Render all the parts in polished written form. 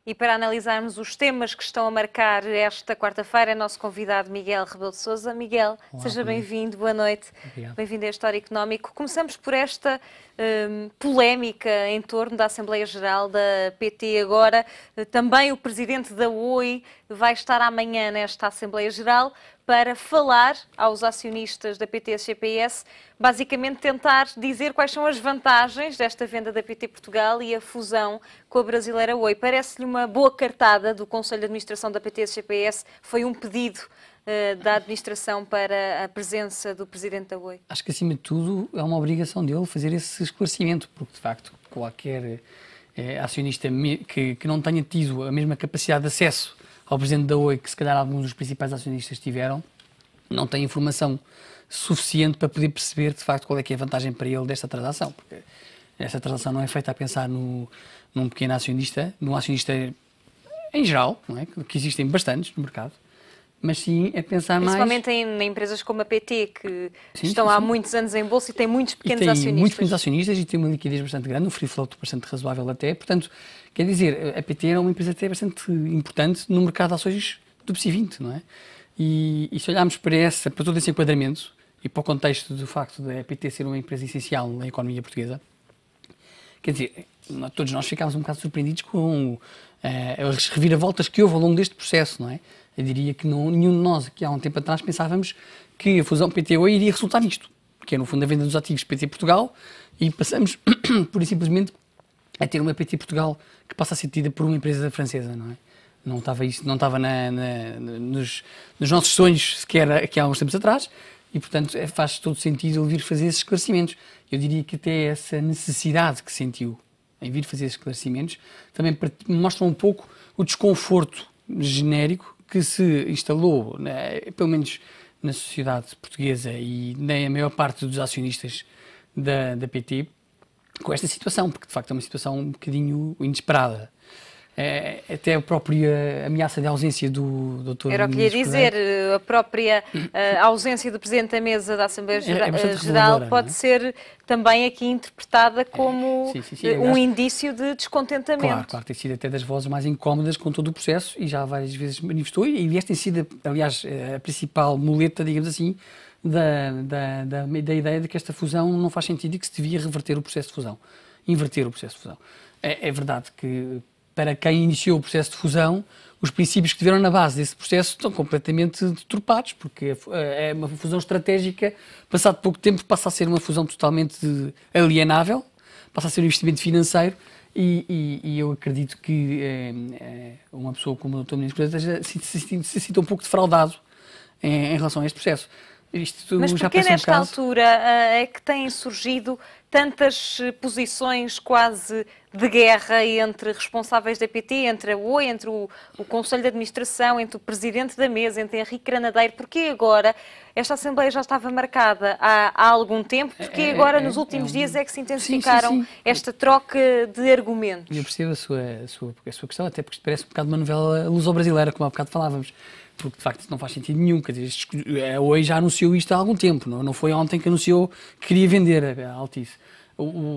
E para analisarmos os temas que estão a marcar esta quarta-feira, é nosso convidado Miguel Rebelo de Sousa. Miguel, Olá, seja bem-vindo, boa noite. Obrigado. Bem-vindo a História Económico. Começamos por esta polémica em torno da Assembleia Geral da PT agora. Também o presidente da OI vai estar amanhã nesta Assembleia Geral para falar aos acionistas da PT-CPS, basicamente tentar dizer quais são as vantagens desta venda da PT Portugal e a fusão com a brasileira OI. Parece-lhe uma boa cartada do Conselho de Administração da PT-CPS? Foi um pedido da administração para a presença do presidente da OI? Acho que, acima de tudo, é uma obrigação dele fazer esse esclarecimento, porque, de facto, qualquer acionista que não tenha tido a mesma capacidade de acesso ao presidente da OI, que se calhar alguns dos principais acionistas tiveram, não tem informação suficiente para poder perceber, de facto, qual é que é a vantagem para ele desta transação. Porque esta transação não é feita a pensar num pequeno acionista, num acionista em geral, não é? Que existem bastantes no mercado, mas sim é pensar principalmente mais... em empresas como a PT, que sim, estão há muitos anos em bolsa e têm muitos pequenos acionistas. Tem muitos pequenos acionistas e tem uma liquidez bastante grande, um free float bastante razoável até. Portanto, quer dizer, a PT é uma empresa até bastante importante no mercado de ações do PSI 20, não é? E se olharmos para todo esse enquadramento e para o contexto do facto da PT ser uma empresa essencial na economia portuguesa, quer dizer, todos nós ficámos um bocado surpreendidos com as reviravoltas que houve ao longo deste processo, não é? Eu diria que nenhum de nós, aqui há um tempo atrás, pensávamos que a fusão PT-OI iria resultar nisto, que é, no fundo, a venda dos ativos PT Portugal, e passamos, pura e simplesmente, a ter uma PT Portugal que passa a ser tida por uma empresa francesa, não é? Não estava nos nossos sonhos sequer aqui há uns tempos atrás, e, portanto, faz todo sentido ele vir fazer esses esclarecimentos. Eu diria que até essa necessidade que sentiu em vir fazer esses esclarecimentos também mostra um pouco o desconforto genérico que se instalou, pelo menos na sociedade portuguesa e na maior parte dos acionistas da PT, com esta situação, porque de facto é uma situação um bocadinho inesperada. Até a própria ameaça de ausência do Dr. Era o que ia dizer, a própria ausência do Presidente da Mesa da Assembleia Geral pode ser também aqui interpretada como um indício de descontentamento. Claro, tem sido até das vozes mais incómodas com todo o processo e já várias vezes manifestou, e esta tem sido, aliás, a principal muleta, digamos assim, da ideia de que esta fusão não faz sentido e que se devia reverter o processo de fusão, inverter o processo de fusão. É verdade que, para quem iniciou o processo de fusão, os princípios que estiveram na base desse processo estão completamente deturpados, porque é uma fusão estratégica, passado pouco tempo passa a ser uma fusão totalmente alienável, passa a ser um investimento financeiro, e eu acredito que uma pessoa como o Dr. Ministro se sinta um pouco defraudado em relação a este processo. Mas porquê nesta altura é que têm surgido tantas posições quase de guerra entre responsáveis da PT, entre a OI, entre o Conselho de Administração, entre o Presidente da Mesa, entre Henrique Granadeiro? Porquê agora? Esta Assembleia já estava marcada há algum tempo, porque agora nos últimos dias é que se intensificaram esta troca de argumentos? Eu percebo a sua questão, até porque parece um bocado uma novela luso-brasileira, como há bocado falávamos. Porque de facto não faz sentido nenhum, quer dizer, a OI já anunciou isto há algum tempo, não foi ontem que anunciou que queria vender a Altice.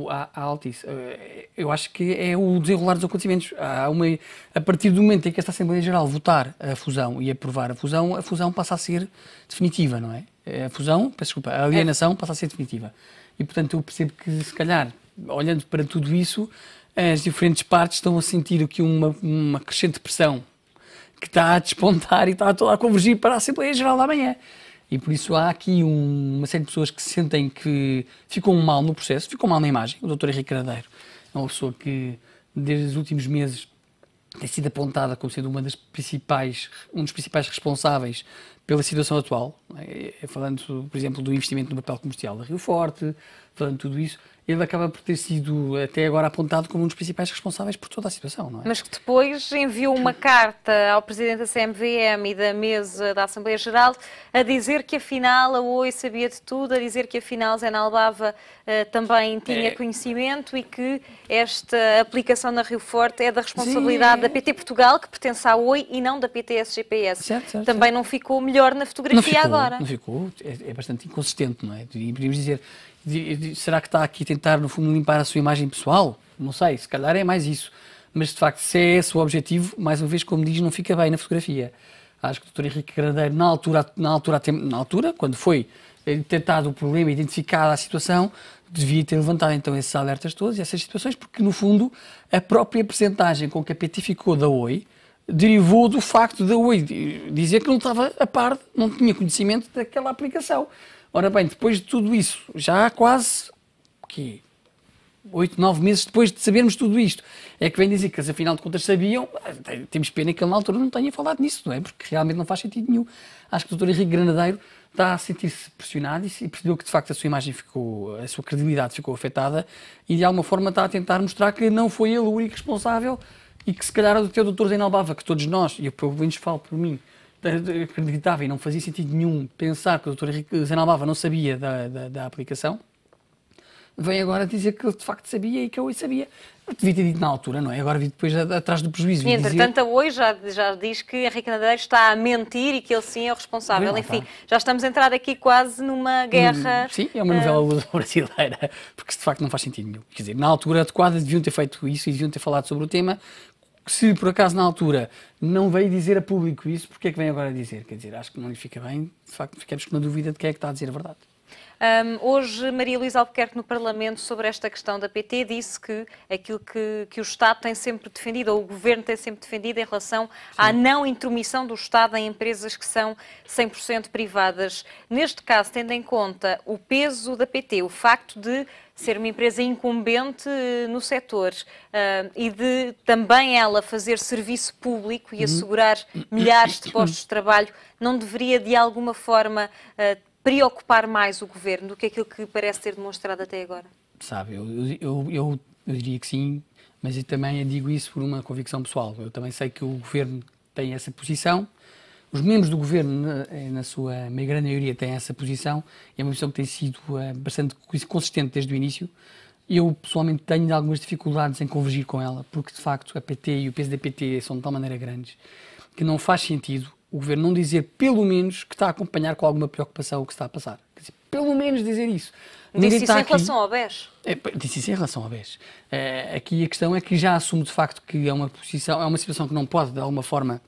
A Altice. Eu acho que é o desenrolar dos acontecimentos. A partir do momento em que esta Assembleia Geral votar a fusão e aprovar a fusão passa a ser definitiva, não é? A alienação passa a ser definitiva. E portanto eu percebo que, se calhar, olhando para tudo isso, as diferentes partes estão a sentir aqui uma crescente pressão que está a despontar e está toda a convergir para a Assembleia Geral da amanhã. E por isso há aqui uma série de pessoas que sentem que ficam mal no processo, ficam mal na imagem. O Dr. Henrique Granadeiro é uma pessoa que, desde os últimos meses, tem sido apontada como sendo um dos principais responsáveis pela situação atual. Falando, por exemplo, do investimento no papel comercial da Rio Forte, falando de tudo isso, ele acaba por ter sido até agora apontado como um dos principais responsáveis por toda a situação, não é? Mas que depois enviou uma carta ao Presidente da CMVM e da Mesa da Assembleia Geral a dizer que afinal a OI sabia de tudo, a dizer que afinal Zé Nalbava também tinha conhecimento e que esta aplicação na Rio Forte é da responsabilidade da PT Portugal, que pertence à OI, e não da PT-SGPS. Certo. Também não ficou melhor na fotografia agora. Não ficou, é bastante inconsistente, não é? E podíamos dizer, será que está aqui a tentar, no fundo, limpar a sua imagem pessoal? Não sei, se calhar é mais isso. mas de facto, se é esse o objetivo, mais uma vez, como diz, não fica bem na fotografia. Acho que o Dr. Henrique Grandeiro, na altura, quando foi detectado o problema, identificada a situação, devia ter levantado então esses alertas todos e essas situações, porque no fundo a própria percentagem com que a PT ficou da Oi derivou do facto da Oi dizer que não estava a par, não tinha conhecimento daquela aplicação. Ora bem, depois de tudo isso, já há quase 8, 9 meses depois de sabermos tudo isto, é que vem dizer que eles afinal de contas sabiam. Temos pena que ele na altura não tenha falado nisso, não é? Porque realmente não faz sentido nenhum. Acho que o Dr. Henrique Granadeiro está a sentir-se pressionado e percebeu que de facto a sua imagem ficou, a sua credibilidade ficou afetada e de alguma forma está a tentar mostrar que não foi ele o único responsável e que se calhar o teu Dr. Zé Albava, que todos nós, e eu pelo menos falo por mim, acreditava e não fazia sentido nenhum pensar que o Dr. Henrique Zé Albava não sabia da aplicação, vem agora dizer que ele de facto sabia e que eu sabia. Eu devia ter dito na altura, não é? Agora vi depois atrás do prejuízo. E entretanto, hoje já diz que Henrique Nadeiro está a mentir e que ele sim é o responsável. Bem, enfim, já estamos a entrar aqui quase numa guerra. Sim, é uma novela brasileira, porque de facto não faz sentido nenhum. Quer dizer, na altura adequada deviam ter feito isso e deviam ter falado sobre o tema. Se por acaso na altura não veio dizer a público isso, porque é que vem agora dizer? Quer dizer, acho que não lhe fica bem. De facto, ficamos com uma dúvida de quem é que está a dizer a verdade. Hoje, Maria Luísa Albuquerque, no Parlamento, sobre esta questão da PT, disse que aquilo que o Estado tem sempre defendido, ou o Governo tem sempre defendido, em relação à não intromissão do Estado em empresas que são 100% privadas. Neste caso, tendo em conta o peso da PT, o facto de ser uma empresa incumbente no setor e de também ela fazer serviço público e assegurar milhares de postos de trabalho, não deveria de alguma forma preocupar mais o Governo do que aquilo que parece ter demonstrado até agora? Sabe, eu diria que sim, mas eu também digo isso por uma convicção pessoal. Eu também sei que o Governo tem essa posição, os membros do Governo, na sua grande maioria, têm essa posição, e é uma posição que tem sido bastante consistente desde o início. Eu, pessoalmente, tenho algumas dificuldades em convergir com ela, porque, de facto, a PT e o peso da PT são de tal maneira grandes que não faz sentido o Governo não dizer, pelo menos, que está a acompanhar com alguma preocupação o que está a passar. Quer dizer, pelo menos dizer isso. Disse isso em relação ao BES? Disse isso em relação ao BES. Aqui a questão é que já assume, de facto, que é uma situação que não pode, de alguma forma,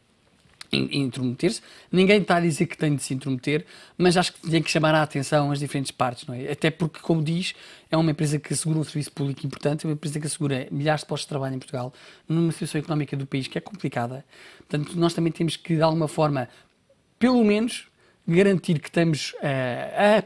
intrometer-se. Ninguém está a dizer que tem de se intrometer, mas acho que tem que chamar a atenção as diferentes partes, não é? Até porque, como diz, é uma empresa que assegura um serviço público importante, é uma empresa que assegura milhares de postos de trabalho em Portugal, numa situação económica do país que é complicada. Portanto, nós também temos que, de alguma forma, pelo menos, garantir que estamos a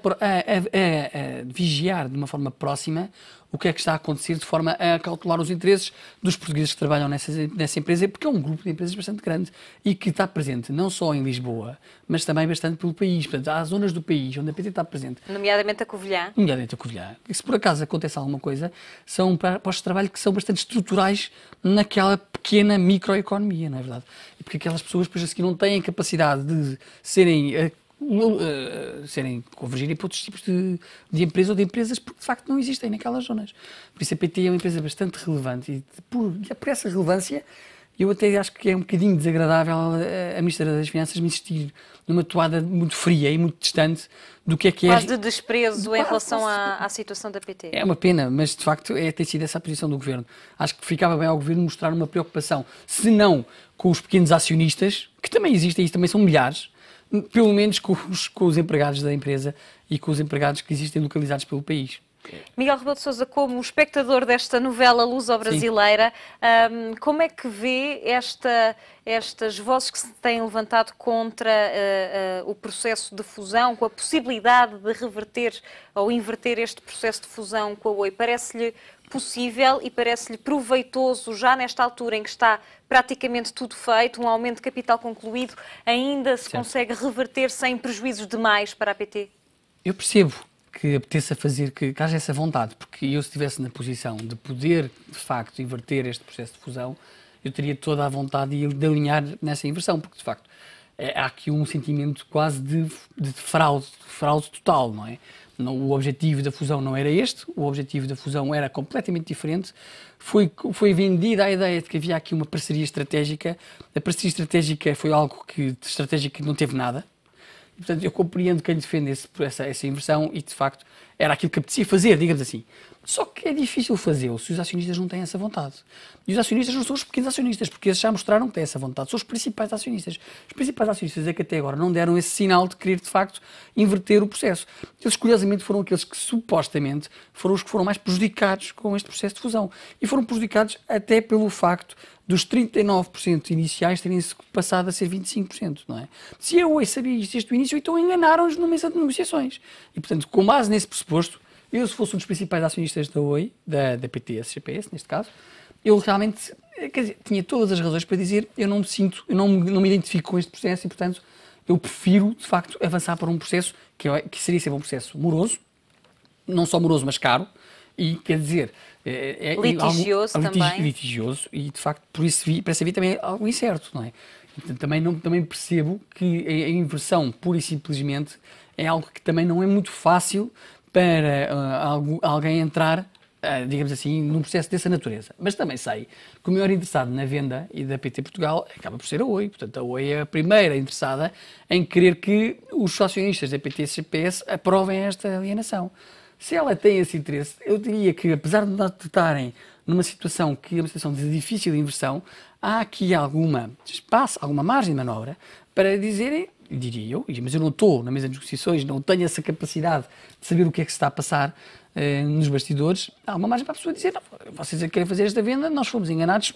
vigiar de uma forma próxima o que é que está a acontecer, de forma a cautelar os interesses dos portugueses que trabalham nessa empresa, porque é um grupo de empresas bastante grande e que está presente não só em Lisboa, mas também bastante pelo país. Portanto, há zonas do país onde a PT está presente. Nomeadamente a Covilhã. Nomeadamente a Covilhã. E se por acaso acontece alguma coisa, são postos de trabalho que são bastante estruturais naquela pequena microeconomia, não é verdade? E porque aquelas pessoas, depois a seguir, não têm capacidade de convergirem para outros tipos de empresas ou de empresas, porque de facto não existem naquelas zonas. Por isso a PT é uma empresa bastante relevante e por essa relevância eu até acho que é um bocadinho desagradável a Ministra das Finanças me insistir numa toada muito fria e muito distante do que é quase de desprezo em relação à situação da PT. É uma pena, mas de facto tem sido essa a posição do Governo. Acho que ficava bem ao Governo mostrar uma preocupação, se não com os pequenos acionistas, que também existem e também são milhares, pelo menos com os empregados da empresa e com os empregados que existem localizados pelo país. Miguel Rebelo de Sousa, como espectador desta novela luso-brasileira, como é que vê estas vozes que se têm levantado contra o processo de fusão, com a possibilidade de reverter ou inverter este processo de fusão com a Oi? Parece-lhe possível e parece-lhe proveitoso, já nesta altura em que está praticamente tudo feito, um aumento de capital concluído, ainda se consegue reverter sem prejuízos demais para a PT? Eu percebo que apeteça fazer, que haja essa vontade, porque eu, se estivesse na posição de poder, de facto, inverter este processo de fusão, eu teria toda a vontade de alinhar nessa inversão, porque, de facto, há aqui um sentimento quase de fraude total, não é? O objetivo da fusão não era este, o objetivo da fusão era completamente diferente. Foi vendida a ideia de que havia aqui uma parceria estratégica. A parceria estratégica foi algo que não teve nada. Portanto, eu compreendo quem defende essa inversão e, de facto, era aquilo que apetecia fazer, digamos assim. Só que é difícil fazê-lo se os acionistas não têm essa vontade. E os acionistas não são os pequenos acionistas, porque esses já mostraram que têm essa vontade. São os principais acionistas. Os principais acionistas é que até agora não deram esse sinal de querer, de facto, inverter o processo. Eles, curiosamente, foram aqueles que, supostamente, foram os que foram mais prejudicados com este processo de fusão. E foram prejudicados até pelo facto dos 39% iniciais terem passado a ser 25%, não é? Se a Oi sabia isto desde o início, então enganaram-nos na mesa de negociações. E, portanto, com base nesse pressuposto, eu, se fosse um dos principais acionistas da Oi, da PT SGPS, neste caso, eu realmente, quer dizer, tinha todas as razões para dizer, eu não me sinto, eu não me identifico com este processo e, portanto, eu prefiro, de facto, avançar para um processo que seria sempre um processo moroso, não só moroso, mas caro, e, quer dizer... litigioso também. Litigioso, e, de facto, por essa via também é algo incerto, não é? Então, também percebo que a inversão, pura e simplesmente, é algo que também não é muito fácil para alguém entrar, digamos assim, num processo dessa natureza. Mas também sei que o maior interessado na venda e da PT Portugal acaba por ser a Oi. Portanto, a Oi é a primeira interessada em querer que os acionistas da PT CPS aprovem esta alienação. Se ela tem esse interesse, eu diria que, apesar de nós estarem numa situação que é uma situação de difícil inversão, há aqui alguma espaço, alguma margem de manobra para dizerem, diria eu, mas eu não estou na mesa de negociações, não tenho essa capacidade de saber o que é que se está a passar nos bastidores. Há uma margem para a pessoa dizer, não, vocês querem fazer esta venda, nós fomos enganados,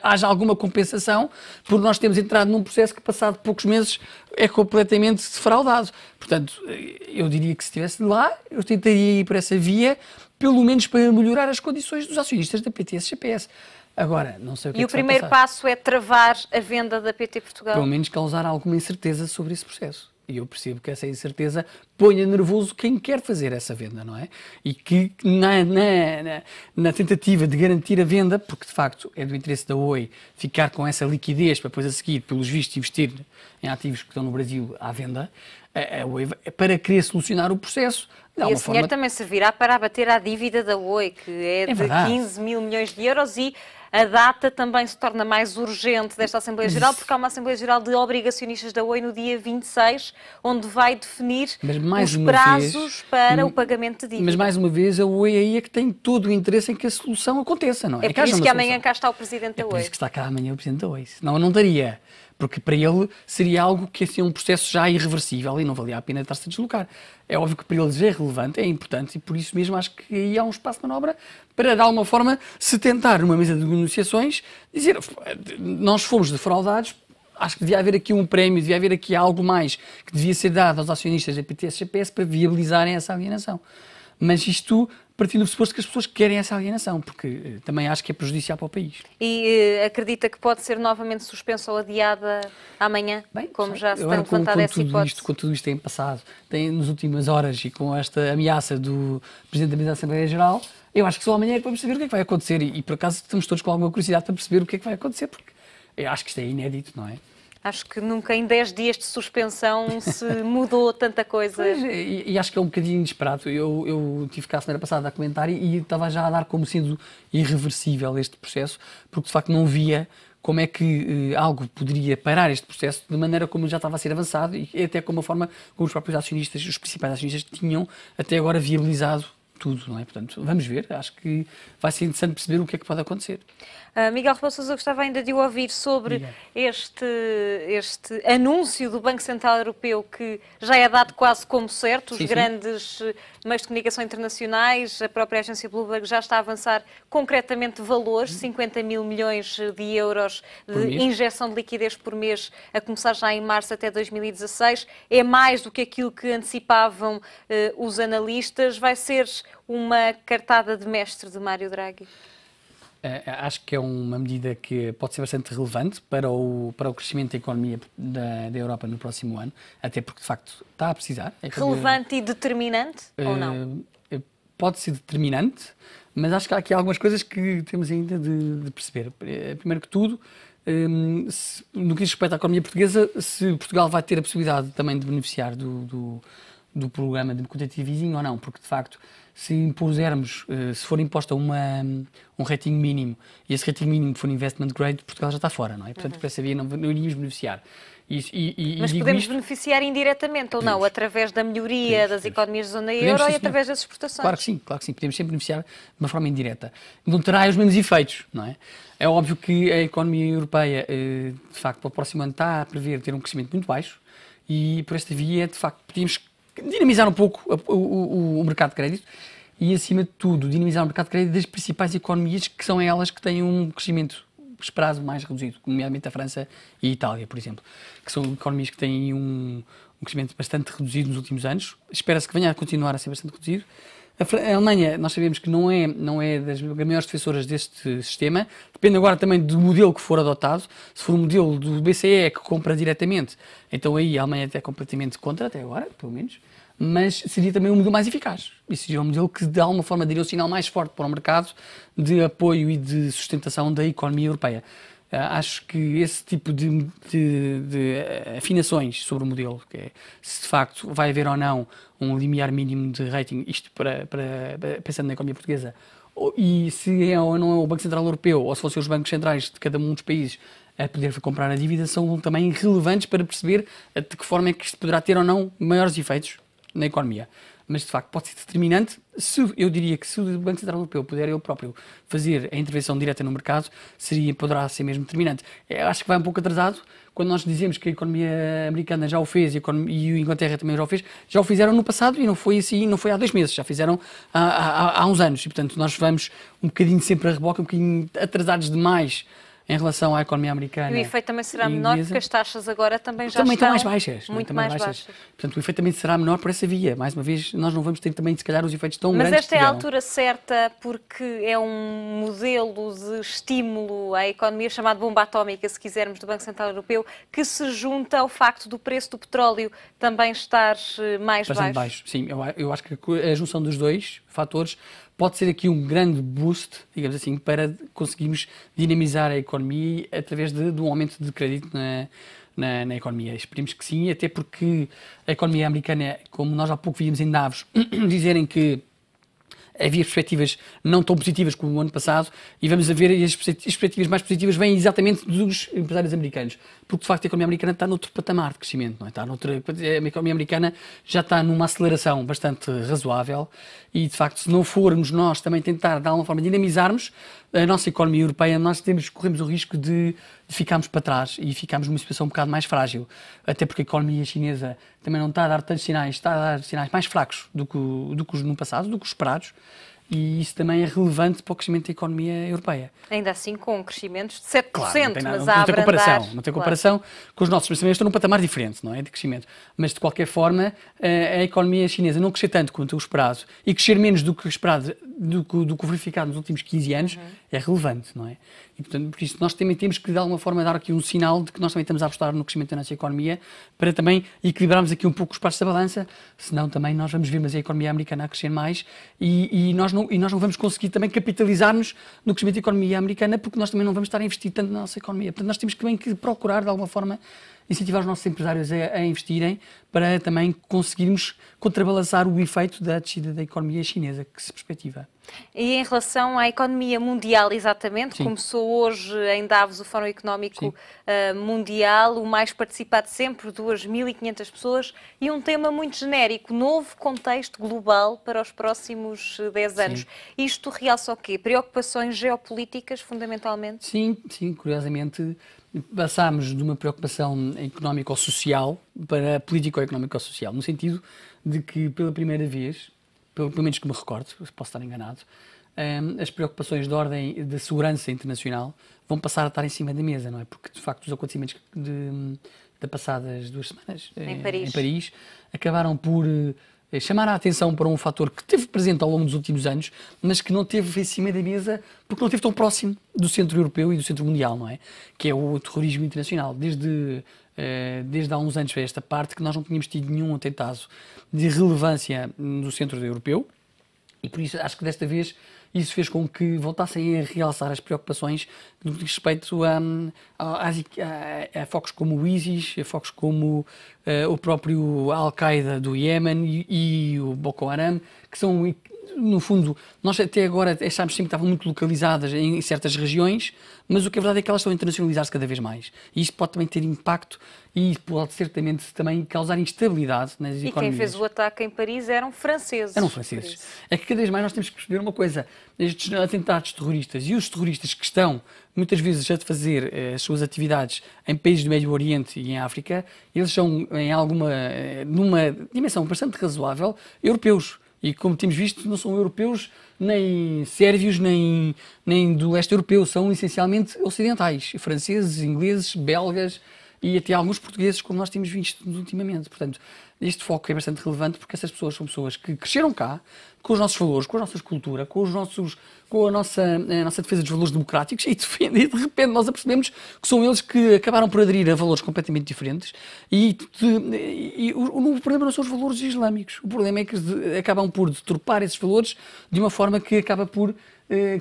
haja alguma compensação por nós termos entrado num processo que, passado poucos meses, é completamente defraudado. Portanto, eu diria que se estivesse lá, eu tentaria ir por essa via, pelo menos para melhorar as condições dos acionistas da PT SGPS. Agora, não sei o que é que se vai passar. E o primeiro passo é travar a venda da PT Portugal? Pelo menos causar alguma incerteza sobre esse processo. E eu percebo que essa incerteza ponha nervoso quem quer fazer essa venda, não é? E que na tentativa de garantir a venda, porque de facto é do interesse da Oi ficar com essa liquidez para depois a seguir, pelos vistos, investir em ativos que estão no Brasil à venda, a Oi, para querer solucionar o processo. E esse dinheiro também servirá para abater a dívida da Oi, que é de 15 mil milhões de euros, e a data também se torna mais urgente desta Assembleia Geral, porque há uma Assembleia Geral de obrigacionistas da Oi no dia 26, onde vai definir os prazos para o pagamento de dívida. Mas, mais uma vez, a Oi aí é que tem todo o interesse em que a solução aconteça, não é? É por isso que amanhã cá está o Presidente da Oi. É por isso que está cá amanhã o Presidente da Oi. Senão eu não estaria. Porque para ele seria algo que ia um processo já irreversível e não valia a pena estar-se a deslocar. É óbvio que para eles é relevante, é importante, e por isso mesmo acho que aí há um espaço de manobra para, de alguma forma, se tentar, numa mesa de negociações, dizer, nós fomos defraudados, acho que devia haver aqui um prémio, devia haver aqui algo mais que devia ser dado aos acionistas da PT SGPS para viabilizarem essa alienação. Mas isto partindo do pressuposto que as pessoas querem essa alienação, porque também acho que é prejudicial para o país. E acredita que pode ser novamente suspensa ou adiada amanhã? Bem, como já se tem levantado essa hipótese? Com tudo isto tem passado, nas últimas horas, e com esta ameaça do Presidente da Assembleia Geral, eu acho que só amanhã é que vamos saber o que é que vai acontecer, e por acaso estamos todos com alguma curiosidade para perceber o que é que vai acontecer, porque eu acho que isto é inédito, não é? Acho que nunca em 10 dias de suspensão se mudou tanta coisa. Pois, e acho que é um bocadinho inesperado. Eu tive cá a semana passada a comentar e estava já a dar como sendo irreversível este processo, porque de facto não via como é que algo poderia parar este processo de maneira como já estava a ser avançado e até como a forma como os próprios acionistas, os principais acionistas, tinham até agora viabilizado tudo, não é? Portanto, vamos ver. Acho que vai ser interessante perceber o que é que pode acontecer. Miguel Rebelo de Sousa, eu gostava ainda de o ouvir sobre este anúncio do Banco Central Europeu, que já é dado quase como certo. Os grandes meios de comunicação internacionais, a própria agência Bloomberg já está a avançar concretamente valores, 50 mil milhões de euros de injeção de liquidez por mês, a começar já em março até 2016. É mais do que aquilo que antecipavam os analistas. Vai ser uma cartada de mestre de Mário Draghi? Acho que é uma medida que pode ser bastante relevante para o crescimento da economia da Europa no próximo ano, até porque, de facto, está a precisar. Relevante e determinante ou não? Pode ser determinante, mas acho que há aqui algumas coisas que temos ainda de perceber. Primeiro que tudo, no que diz respeito à economia portuguesa, se Portugal vai ter a possibilidade também de beneficiar do programa de quantitative easing ou não, porque, de facto, se impusermos, se for imposta um rating mínimo e esse rating mínimo for investment grade, Portugal já está fora, não é? Portanto, por essa via não iríamos beneficiar. Mas podemos beneficiar indiretamente ou não, através da melhoria das economias da zona euro e através das exportações? Claro que sim, podemos sempre beneficiar de uma forma indireta. Não terá os mesmos efeitos, não é? É óbvio que a economia europeia, de facto, para o próximo ano está a prever ter um crescimento muito baixo e por esta via, de facto, podíamos dinamizar um pouco o mercado de crédito e, acima de tudo, dinamizar o mercado de crédito das principais economias que são elas que têm um crescimento esperado mais reduzido, nomeadamente a França e a Itália, por exemplo, que são economias que têm um crescimento bastante reduzido nos últimos anos. Espera-se que venha a continuar a ser bastante reduzido. A Alemanha, nós sabemos que não é das maiores defensoras deste sistema, depende agora também do modelo que for adotado. Se for o modelo do BCE que compra diretamente, então aí a Alemanha é completamente contra, até agora, pelo menos, mas seria também um modelo mais eficaz. E seria um modelo que, de alguma forma, daria um sinal mais forte para o mercado de apoio e de sustentação da economia europeia. Acho que esse tipo de afinações sobre o modelo, que é se de facto vai haver ou não um limiar mínimo de rating, isto pensando na economia portuguesa, e se é ou não é o Banco Central Europeu, ou se fossem os bancos centrais de cada um dos países a poder comprar a dívida, são também relevantes para perceber de que forma é que isto poderá ter ou não maiores efeitos na economia. Mas, de facto, pode ser determinante. Eu diria que se o Banco Central Europeu puder ele próprio fazer a intervenção direta no mercado, poderá ser mesmo determinante. Acho que vai um pouco atrasado. Quando nós dizemos que a economia americana já o fez e a Inglaterra também já o fez, já o fizeram no passado e não foi assim, não foi há 2 meses, já fizeram há uns anos. E, portanto, nós vamos um bocadinho sempre a reboque, um bocadinho atrasados demais em relação à economia americana. E o efeito também será menor porque as taxas agora também já estão mais baixas. Muito mais baixas. Portanto, o efeito também será menor por essa via. Mais uma vez, nós não vamos ter também, se calhar, os efeitos tão grandes. Mas esta é a altura certa porque é um modelo de estímulo à economia chamado bomba atómica, se quisermos, do Banco Central Europeu, que se junta ao facto do preço do petróleo também estar mais baixo. Sim, eu acho que a junção dos dois fatores pode ser aqui um grande boost, digamos assim, para conseguirmos dinamizar a economia através de um aumento de crédito na economia. Esperemos que sim, até porque a economia americana, como nós há pouco víamos em Davos, dizerem que havia perspectivas não tão positivas como o ano passado e vamos a ver as perspectivas mais positivas vêm exatamente dos empresários americanos, porque de facto a economia americana está noutro patamar de crescimento, não é? A economia americana já está numa aceleração bastante razoável e de facto se não formos nós também tentar de alguma forma dinamizarmos a nossa economia europeia, nós corremos o risco de ficarmos para trás e ficarmos numa situação um bocado mais frágil, até porque a economia chinesa também não está a dar tantos sinais, está a dar sinais mais fracos do que no passado, do que os esperados, e isso também é relevante para o crescimento da economia europeia. Ainda assim com crescimentos de 7%, claro, mas a abrandar... Não tem comparação com os nossos, mas também estão num patamar diferente, não é, de crescimento. Mas, de qualquer forma, a economia chinesa não crescer tanto quanto o esperado e crescer menos do que o esperado, do que o verificado nos últimos 15 anos, é relevante, não é? E, portanto, por isso, nós também temos que, de alguma forma, dar aqui um sinal de que nós também estamos a apostar no crescimento da nossa economia para também equilibrarmos aqui um pouco os passos da balança, senão também nós vamos ver, mas a economia americana a crescer mais e nós não vamos conseguir também capitalizar-nos no crescimento da economia americana porque nós também não vamos estar a investir tanto na nossa economia. Portanto, nós temos também que procurar, de alguma forma, incentivar os nossos empresários a investirem para também conseguirmos contrabalançar o efeito da descida da economia chinesa que se perspectiva. E em relação à economia mundial, exatamente, Sim. Começou hoje em Davos o Fórum Económico Mundial, o mais participado sempre, 2.500 pessoas, e um tema muito genérico, novo contexto global para os próximos 10 anos. Sim. Isto realça o quê? Preocupações geopolíticas, fundamentalmente? Sim, curiosamente passámos de uma preocupação económico-social para político-económico-social, no sentido de que pela primeira vez, pelo menos que me recordo, posso estar enganado, as preocupações de ordem de segurança internacional vão passar a estar em cima da mesa, não é? Porque, de facto, os acontecimentos de passadas 2 semanas em Paris acabaram por chamar a atenção para um fator que esteve presente ao longo dos últimos anos, mas que não esteve em cima da mesa porque não esteve tão próximo do centro europeu e do centro mundial, não é? Que é o terrorismo internacional. Desde há uns anos para esta parte que nós não tínhamos tido nenhum atentado de relevância no centro europeu e por isso acho que desta vez isso fez com que voltassem a realçar as preocupações no que diz respeito a focos como o ISIS, a focos como o próprio Al-Qaeda do Iémen e o Boko Haram, que são no fundo, nós até agora achámos sempre que estavam muito localizadas em certas regiões, mas o que é verdade é que elas estão a internacionalizar-se cada vez mais. E isto pode também ter impacto e pode certamente também causar instabilidade nas economias. E quem fez o ataque em Paris eram franceses. Eram franceses. É que cada vez mais nós temos que perceber uma coisa. Estes atentados terroristas e os terroristas que estão, muitas vezes, a fazer as suas atividades em países do Médio Oriente e em África, eles são, numa dimensão bastante razoável, europeus. E como temos visto, não são europeus, nem sérvios, nem do leste europeu. São essencialmente ocidentais. Franceses, ingleses, belgas e até alguns portugueses, como nós temos visto ultimamente. Portanto, este foco é bastante relevante porque essas pessoas são pessoas que cresceram cá, com os nossos valores, com a nossa cultura, com a nossa defesa dos valores democráticos e de repente nós apercebemos que são eles que acabaram por aderir a valores completamente diferentes e o problema não são os valores islâmicos. O problema é que acabam por deturpar esses valores de uma forma que acaba por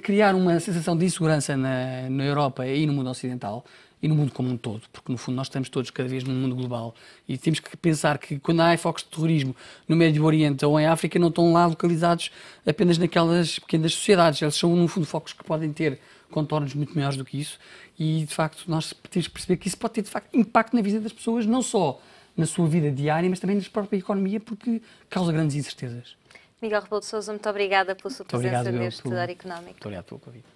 criar uma sensação de insegurança na Europa e no mundo ocidental e no mundo como um todo, porque no fundo nós estamos todos cada vez num mundo global e temos que pensar que quando há focos de terrorismo no Médio Oriente ou em África não estão lá localizados apenas naquelas pequenas sociedades, eles são no fundo focos que podem ter contornos muito maiores do que isso e de facto nós temos que perceber que isso pode ter de facto impacto na vida das pessoas, não só na sua vida diária, mas também na própria economia, porque causa grandes incertezas. Miguel Rebelo de Sousa, muito obrigada pela sua presença neste Hora Económica. Muito obrigado pelo convite.